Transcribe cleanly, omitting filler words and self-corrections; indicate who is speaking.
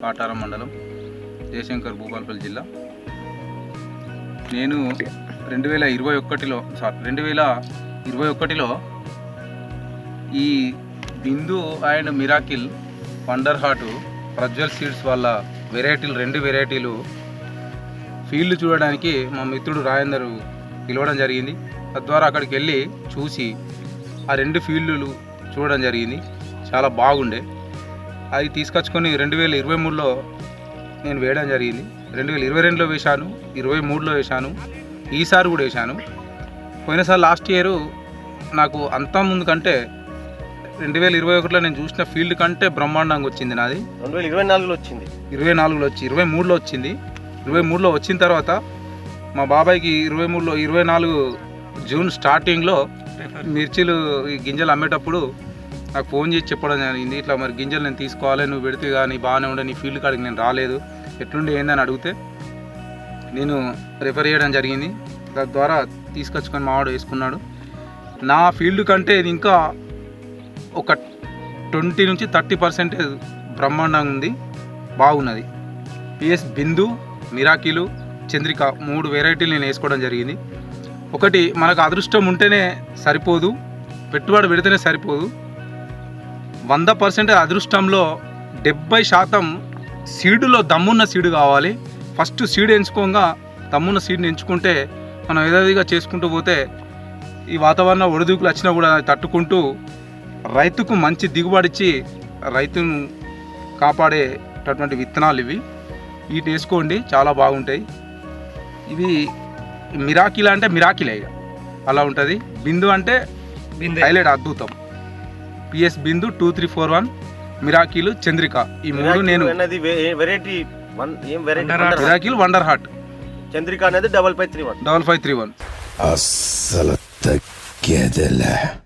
Speaker 1: కాటారం మండలం జయశంకర్ భూపాలపల్లి జిల్లా. నేను 2021లో ఈ Bindu and miracle wonder heart Prajwal seeds వాళ్ళ రెండు వెరైటీలు ఫీల్డ్ చూడడానికి మా మిత్రుడు రాజేందర్ పిలవడం జరిగింది. తద్వారా అక్కడికి వెళ్ళి చూసి ఆ రెండు ఫీల్డ్లు చూడడం జరిగింది. చాలా బాగుండే. అది తీసుకొచ్చుకొని 2023లో నేను వేయడం జరిగింది. 2022లో వేశాను, 23లో వేశాను, ఈసారి కూడా వేశాను. పోయినసారి లాస్ట్ ఇయర్ నాకు అంతా ముందు కంటే 2021లో నేను చూసిన ఫీల్డ్ కంటే బ్రహ్మాండంగా వచ్చింది. నాది
Speaker 2: 2024లో వచ్చింది,
Speaker 1: 24లో వచ్చి 23లో వచ్చింది. 23లో వచ్చిన తర్వాత మా బాబాయ్కి 24 జూన్ స్టార్టింగ్లో మిర్చీలు గింజలు అమ్మేటప్పుడు నాకు ఫోన్ చేసి చెప్పడం జరిగింది. ఇట్లా మరి గింజలు నేను తీసుకోవాలి, నువ్వు పెడితే కానీ బాగానే ఉండే, నీ ఫీల్డ్ కాడికి నేను రాలేదు, ఎట్లుండి ఏందని అడిగితే నేను రిఫర్ చేయడం జరిగింది. తద్వారా తీసుకొచ్చుకొని మావాడు వేసుకున్నాడు. నా ఫీల్డ్ కంటే ఇది ఇంకా ఒక 20 నుంచి 30% బ్రహ్మాండంగా ఉంది, బాగున్నది. పిఎస్ బిందు, మిరాకిలు, చంద్రిక 3 వెరైటీలు నేను వేసుకోవడం జరిగింది. ఒకటి, మనకు అదృష్టం ఉంటేనే సరిపోదు, పెట్టుబడి పెడితేనే సరిపోదు. 100% అదృష్టంలో 70% సీడులో దమ్మున్న సీడు కావాలి. ఫస్ట్ సీడ్ ఎంచుకోగా దమ్మున్న సీడ్ని ఎంచుకుంటే మనం ఏదోదిగా చేసుకుంటూ పోతే ఈ వాతావరణ ఒడిదుడుకులు వచ్చినా కూడా తట్టుకుంటూ రైతుకు మంచి దిగుబడిచ్చి రైతును కాపాడేటటువంటి విత్తనాలు ఇవి. వీటిని వేసుకోండి, చాలా బాగుంటాయి. ఇవి మిరాకిల్ అంటే మిరాకిలే ఇక అలా ఉంటుంది. బిందు అంటే హైలైట్, అద్భుతం. పిఎస్ బిందు 2341, మిరాకిల్, చంద్రిక, ఈ 3 నేను. మిరాకిల్ వండర్ హార్ట్,
Speaker 2: చంద్రిక అనేది 5531.
Speaker 1: అస్సలు తగ్గేదేలే.